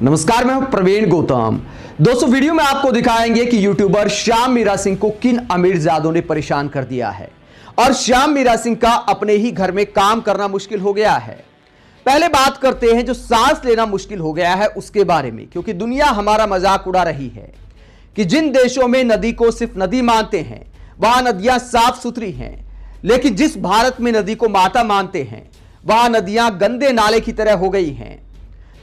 नमस्कार, मैं हूं प्रवीण गौतम। दोस्तों, वीडियो में आपको दिखाएंगे कि यूट्यूबर श्याम मीरा सिंह को किन अमीरजादों ने परेशान कर दिया है और श्याम मीरा सिंह का अपने ही घर में काम करना मुश्किल हो गया है। पहले बात करते हैं जो सांस लेना मुश्किल हो गया है उसके बारे में, क्योंकि दुनिया हमारा मजाक उड़ा रही है कि जिन देशों में नदी को सिर्फ नदी मानते हैं वहां नदियां साफ सुथरी हैं, लेकिन जिस भारत में नदी को माता मानते हैं वहां नदियां गंदे नाले की तरह हो गई हैं।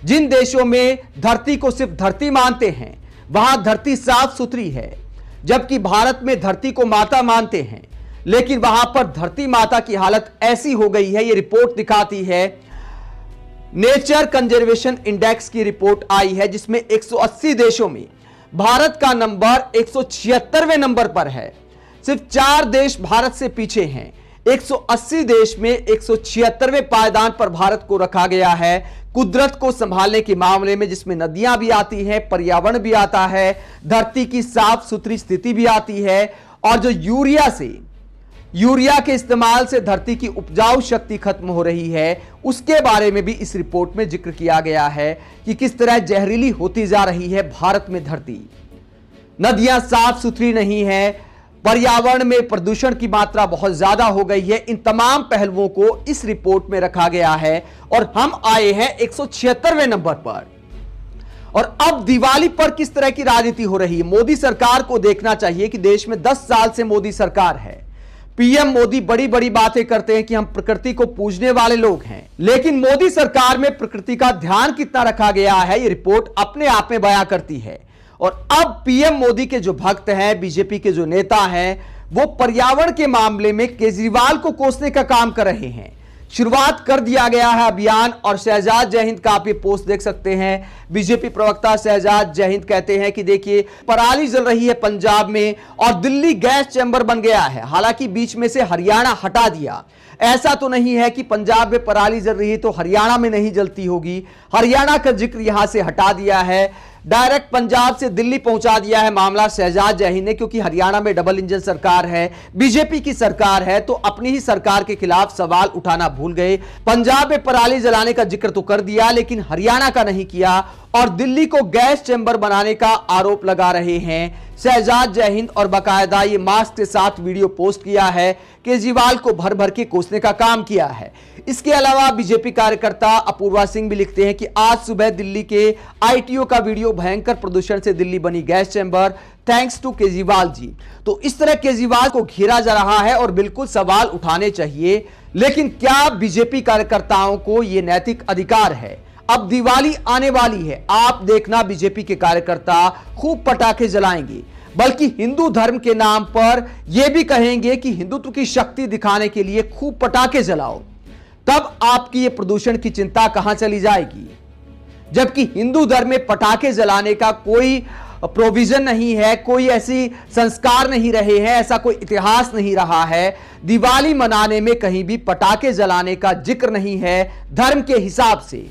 जिन देशों में धरती को सिर्फ धरती मानते हैं वहां धरती साफ सुथरी है, जबकि भारत में धरती को माता मानते हैं लेकिन वहां पर धरती माता की हालत ऐसी हो गई है। यह रिपोर्ट दिखाती है, नेचर कंजर्वेशन इंडेक्स की रिपोर्ट आई है जिसमें 180 देशों में भारत का नंबर 176वें नंबर पर है। सिर्फ 4 देश भारत से पीछे हैं। 180 देश में 176वें पायदान पर भारत को रखा गया है कुदरत को संभालने के मामले में, जिसमें नदियां भी आती हैं, पर्यावरण भी आता है, धरती की साफ सुथरी स्थिति भी आती है और जो यूरिया के इस्तेमाल से धरती की उपजाऊ शक्ति खत्म हो रही है उसके बारे में भी इस रिपोर्ट में जिक्र किया गया है कि किस तरह जहरीली होती जा रही है भारत में धरती। नदियां साफ सुथरी नहीं है, पर्यावरण में प्रदूषण की मात्रा बहुत ज्यादा हो गई है। इन तमाम पहलुओं को इस रिपोर्ट में रखा गया है और हम आए हैं 176वें नंबर पर। और अब दिवाली पर किस तरह की राजनीति हो रही है, मोदी सरकार को देखना चाहिए कि देश में 10 साल से मोदी सरकार है। पीएम मोदी बड़ी बड़ी बातें करते हैं कि हम प्रकृति को पूजने वाले लोग हैं, लेकिन मोदी सरकार में प्रकृति का ध्यान कितना रखा गया है यह रिपोर्ट अपने आप में बयां करती है। और अब पीएम मोदी के जो भक्त हैं, बीजेपी के जो नेता हैं, वो पर्यावरण के मामले में केजरीवाल को कोसने का काम कर रहे हैं। शुरुआत कर दिया गया है अभियान और शहजाद जय हिंद का आप ये पोस्ट देख सकते हैं। बीजेपी प्रवक्ता शहजाद जय हिंद कहते हैं कि देखिए, पराली जल रही है पंजाब में और दिल्ली गैस चैम्बर बन गया है। हालांकि बीच में से हरियाणा हटा दिया। ऐसा तो नहीं है कि पंजाब में पराली जल रही है तो हरियाणा में नहीं जलती होगी। हरियाणा का जिक्र यहां से हटा दिया है, डायरेक्ट पंजाब से दिल्ली पहुंचा दिया है मामला शहजाद जय हिंद ने, क्योंकि हरियाणा में डबल इंजन सरकार है, बीजेपी की सरकार है, तो अपनी ही सरकार के खिलाफ सवाल उठाना भूल गए। पंजाब में पराली जलाने का जिक्र तो कर दिया लेकिन हरियाणा का नहीं किया और दिल्ली को गैस चैम्बर बनाने का आरोप लगा रहे हैं शहजाद जय हिंद। और बाकायदा ये मास्क के साथ वीडियो पोस्ट किया है, केजरीवाल को भर भर के कोसने का काम किया है। इसके अलावा बीजेपी कार्यकर्ता अपूर्वा सिंह भी लिखते हैं कि आज सुबह दिल्ली के आईटीओ का वीडियो, भयंकर प्रदूषण से दिल्ली बनी gas chamber, thanks to Kejriwal ji. तो इस तरह केजरीवाल को घेरा जा रहा है और बिल्कुल सवाल उठाने चाहिए, लेकिन क्या बीजेपी कार्यकर्ताओं को यह नैतिक अधिकार है? अब दिवाली आने वाली है, आप देखना बीजेपी के कार्यकर्ता खूब पटाखे जलाएंगे, बल्कि हिंदू धर्म के नाम पर यह भी कहेंगे कि हिंदुत्व की शक्ति दिखाने के लिए खूब पटाखे जलाओ। तब आपकी ये प्रदूषण की चिंता कहां चली जाएगी? जबकि हिंदू धर्म में पटाखे जलाने का कोई प्रोविजन नहीं है, कोई ऐसी संस्कार नहीं रहे हैं, ऐसा कोई इतिहास नहीं रहा है। दिवाली मनाने में कहीं भी पटाखे जलाने का जिक्र नहीं है धर्म के हिसाब से।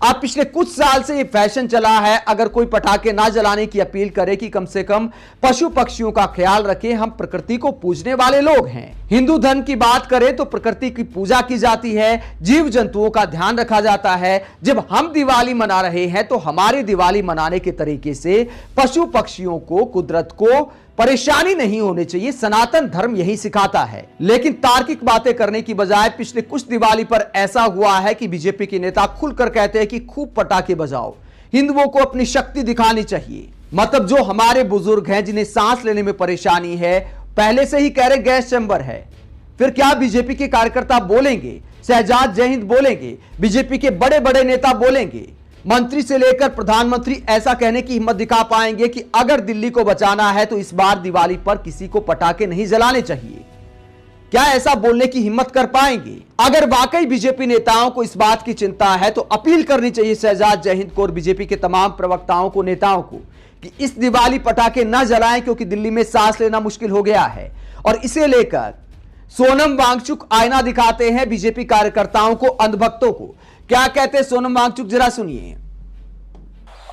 अब पिछले कुछ साल से ये फैशन चला है, अगर कोई पटाखे ना जलाने की अपील करे कि कम से कम पशु पक्षियों का ख्याल रखें, हम प्रकृति को पूजने वाले लोग हैं। हिंदू धर्म की बात करें तो प्रकृति की पूजा की जाती है, जीव जंतुओं का ध्यान रखा जाता है। जब हम दिवाली मना रहे हैं तो हमारी दिवाली मनाने के तरीके से पशु पक्षियों को, कुदरत को परेशानी नहीं होनी चाहिए। सनातन धर्म यही सिखाता है। लेकिन तार्किक बातें करने की बजाय पिछले कुछ दिवाली पर ऐसा हुआ है कि बीजेपी के नेता खुलकर कहते हैं कि खूब पटाखे बजाओ, हिंदुओं को अपनी शक्ति दिखानी चाहिए। मतलब जो हमारे बुजुर्ग हैं जिन्हें सांस लेने में परेशानी है, पहले से ही कह रहे गैस चैम्बर है, फिर क्या बीजेपी के कार्यकर्ता बोलेंगे? शहजाद जय हिंद बोलेंगे, बीजेपी के बड़े बड़े नेता बोलेंगे, मंत्री से लेकर प्रधानमंत्री ऐसा कहने की हिम्मत दिखा पाएंगे कि अगर दिल्ली को बचाना है तो इस बार दिवाली पर किसी को पटाखे नहीं जलाने चाहिए? क्या ऐसा बोलने की हिम्मत कर पाएंगे? अगर वाकई बीजेपी नेताओं को इस बात की चिंता है तो अपील करनी चाहिए शहजाद जय हिंद को और बीजेपी के तमाम प्रवक्ताओं को, नेताओं को, कि इस दिवाली पटाखे न जलाएं, क्योंकि दिल्ली में सांस लेना मुश्किल हो गया है। और इसे लेकर सोनम वांगचुक आईना दिखाते हैं बीजेपी कार्यकर्ताओं को, अंधभक्तों को। क्या कहते हैं सोनम वांगचुक, जरा सुनिए।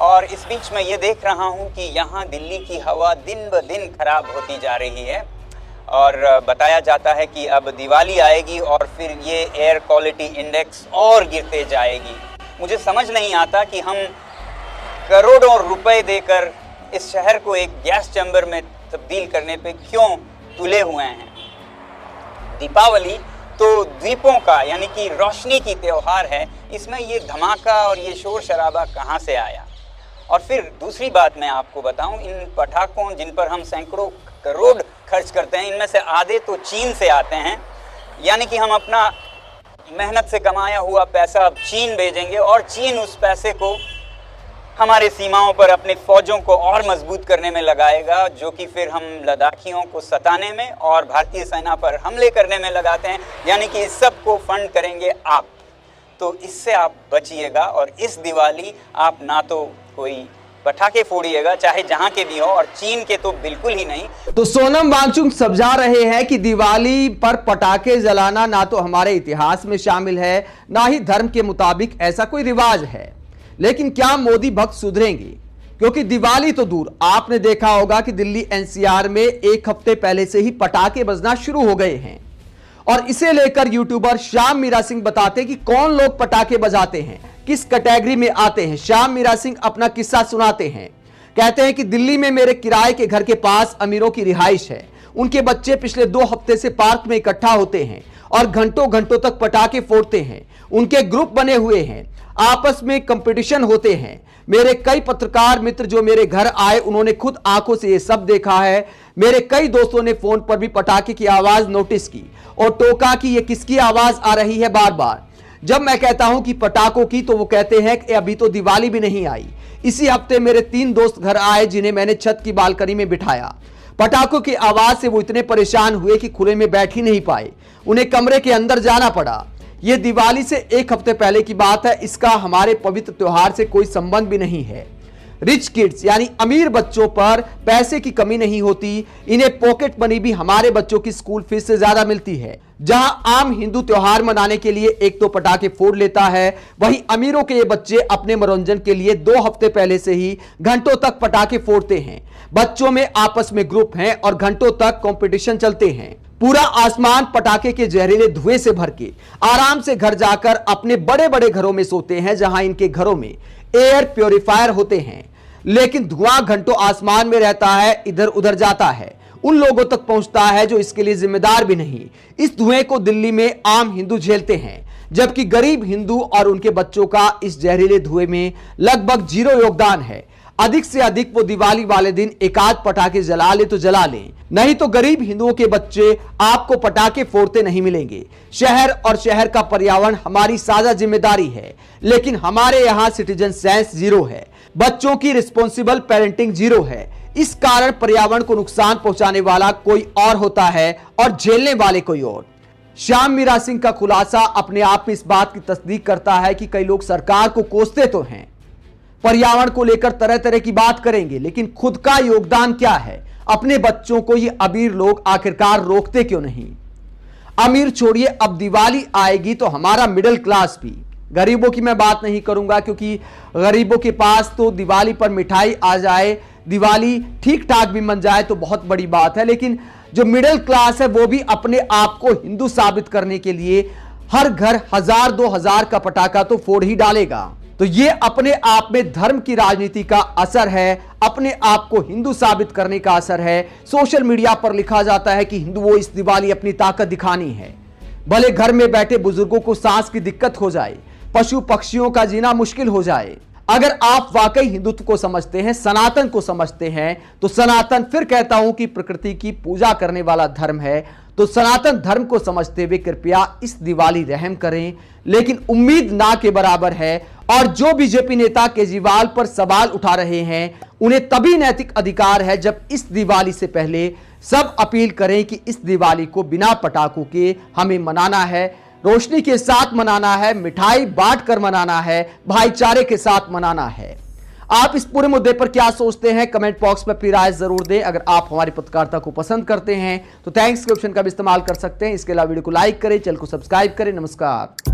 और इस बीच मैं ये देख रहा हूँ कि यहाँ दिल्ली की हवा दिन ब दिन खराब होती जा रही है और बताया जाता है कि अब दिवाली आएगी और फिर ये एयर क्वालिटी इंडेक्स और गिरते जाएगी। मुझे समझ नहीं आता कि हम करोड़ों रुपए देकर इस शहर को एक गैस चैम्बर में तब्दील करने पे क्यों तुले हुए हैं। दीपावली तो दीपों का यानी कि रोशनी की त्योहार है, इसमें ये धमाका और ये शोर शराबा कहाँ से आया। और फिर दूसरी बात मैं आपको बताऊं, इन पटाखों जिन पर हम सैकड़ों करोड़ खर्च करते हैं, इनमें से आधे तो चीन से आते हैं, यानी कि हम अपना मेहनत से कमाया हुआ पैसा अब चीन भेजेंगे और चीन उस पैसे को हमारे सीमाओं पर अपनी फौजों को और मजबूत करने में लगाएगा, जो कि फिर हम लद्दाखियों को सताने में और भारतीय सेना पर हमले करने में लगाते हैं, यानी कि इस सब को फंड करेंगे आप। तो इससे आप बचिएगा और इस दिवाली आप ना तो कोई पटाखे फोड़िएगा, चाहे जहां के भी हो, और चीन के तो बिल्कुल ही नहीं। तो सोनम वांगचुक समझा रहे हैं कि दिवाली पर पटाखे जलाना ना तो हमारे इतिहास में शामिल है, ना ही धर्म के मुताबिक ऐसा कोई रिवाज है। लेकिन क्या मोदी भक्त सुधरेंगे? क्योंकि दिवाली तो दूर, आपने देखा होगा कि दिल्ली एनसीआर में एक हफ्ते पहले से ही पटाखे बजना शुरू हो गए हैं। और इसे लेकर यूट्यूबर श्याम मीरा सिंह बताते हैं कि कौन लोग पटाखे बजाते हैं, किस कैटेगरी में आते हैं। श्याम मीरा सिंह अपना किस्सा सुनाते हैं। कहते हैं कि दिल्ली में मेरे किराए के घर के पास अमीरों की रिहाइश है। उनके बच्चे पिछले 2 हफ्ते से पार्क में इकट्ठा होते हैं और घंटों घंटों तक पटाखे फोड़ते हैं। उनके ग्रुप बने हुए हैं, आपस में कंपटीशन होते हैं। मेरे कई पत्रकार मित्र जो मेरे घर आए, उन्होंने खुद आंखों से यह सब देखा है। मेरे कई दोस्तों ने फोन पर भी पटाखे की आवाज नोटिस की और टोका कि यह किसकी आवाज आ रही है बार बार। जब मैं कहता हूं कि पटाखों की, तो वो कहते हैं कि अभी तो दिवाली भी नहीं आई। इसी हफ्ते मेरे 3 दोस्त घर आए जिन्हें मैंने छत की बालकनी में बिठाया। पटाखों की आवाज से वो इतने परेशान हुए कि खुले में बैठ ही नहीं पाए, उन्हें कमरे के अंदर जाना पड़ा। यह दिवाली से 1 हफ्ते पहले की बात है, इसका हमारे पवित्र त्योहार से कोई संबंध भी नहीं है। रिच किड्स यानी अमीर बच्चों पर पैसे की कमी नहीं होती, इन्हें पॉकेट मनी भी हमारे बच्चों की स्कूल फीस से ज्यादा मिलती है। जहां आम हिंदू त्योहार मनाने के लिए एक तो पटाखे फोड़ लेता है, वहीं अमीरों के ये बच्चे अपने मनोरंजन के लिए 2 हफ्ते पहले से ही घंटों तक पटाखे फोड़ते हैं। बच्चों में आपस में ग्रुप हैं और घंटों तक कंपटीशन चलते हैं। पूरा आसमान पटाखे के जहरीले धुएं से भर के आराम से घर जाकर अपने बड़े बड़े घरों में सोते हैं, जहां इनके घरों में एयर प्योरीफायर होते हैं। लेकिन धुआं घंटों आसमान में रहता है, इधर उधर जाता है, उन लोगों तक पहुंचता है जो इसके लिए जिम्मेदार भी नहीं। इस धुएं को दिल्ली में आम हिंदू झेलते हैं, जबकि गरीब हिंदू और उनके बच्चों का इस जहरीले धुएं में लगभग 0 योगदान है। अधिक से अधिक वो दिवाली वाले दिन एकाध पटाखे जला ले तो जला लें, नहीं तो गरीब हिंदुओं के बच्चे आपको पटाखे फोड़ते नहीं मिलेंगे। शहर और शहर का पर्यावरण हमारी साझा जिम्मेदारी है, लेकिन हमारे यहाँ सिटीजन सेंस 0 है, बच्चों की रिस्पॉन्सिबल पेरेंटिंग 0 है। इस कारण पर्यावरण को नुकसान पहुंचाने वाला कोई और होता है और झेलने वाले कोई और। श्याम मीरा सिंह का खुलासा अपने आप में इस बात की तस्दीक करता है कि कई लोग सरकार को कोसते तो हैं, पर्यावरण को लेकर तरह तरह की बात करेंगे, लेकिन खुद का योगदान क्या है? अपने बच्चों को ये अमीर लोग आखिरकार रोकते क्यों नहीं? अमीर छोड़िए, अब दिवाली आएगी तो हमारा मिडिल क्लास भी, गरीबों की मैं बात नहीं करूंगा क्योंकि गरीबों के पास तो दिवाली पर मिठाई आ जाए, दिवाली ठीक ठाक भी मन जाए तो बहुत बड़ी बात है। लेकिन जो मिडिल क्लास है वो भी अपने आप को हिंदू साबित करने के लिए हर घर 1000-2000 का पटाखा तो फोड़ ही डालेगा। तो ये अपने आप में धर्म की राजनीति का असर है, अपने आप को हिंदू साबित करने का असर है। सोशल मीडिया पर लिखा जाता है कि हिंदुओं इस दिवाली अपनी ताकत दिखानी है, भले घर में बैठे बुजुर्गों को सांस की दिक्कत हो जाए, पशु पक्षियों का जीना मुश्किल हो जाए। अगर आप वाकई हिंदुत्व को समझते हैं, सनातन को समझते हैं, तो सनातन, फिर कहता हूं कि प्रकृति की पूजा करने वाला धर्म है, तो सनातन धर्म को समझते हुए कृपया इस दिवाली रहम करें। लेकिन उम्मीद ना के बराबर है। और जो बीजेपी नेता केजरीवाल पर सवाल उठा रहे हैं, उन्हें तभी नैतिक अधिकार है जब इस दिवाली से पहले सब अपील करें कि इस दिवाली को बिना पटाखों के हमें मनाना है, रोशनी के साथ मनाना है, मिठाई बांट कर मनाना है, भाईचारे के साथ मनाना है। आप इस पूरे मुद्दे पर क्या सोचते हैं? कमेंट बॉक्स में अपनी राय जरूर दें। अगर आप हमारी पत्रकारिता को पसंद करते हैं तो थैंक्स के ऑप्शन का भी इस्तेमाल कर सकते हैं। इसके अलावा वीडियो को लाइक करें, चैनल को सब्सक्राइब करें। नमस्कार।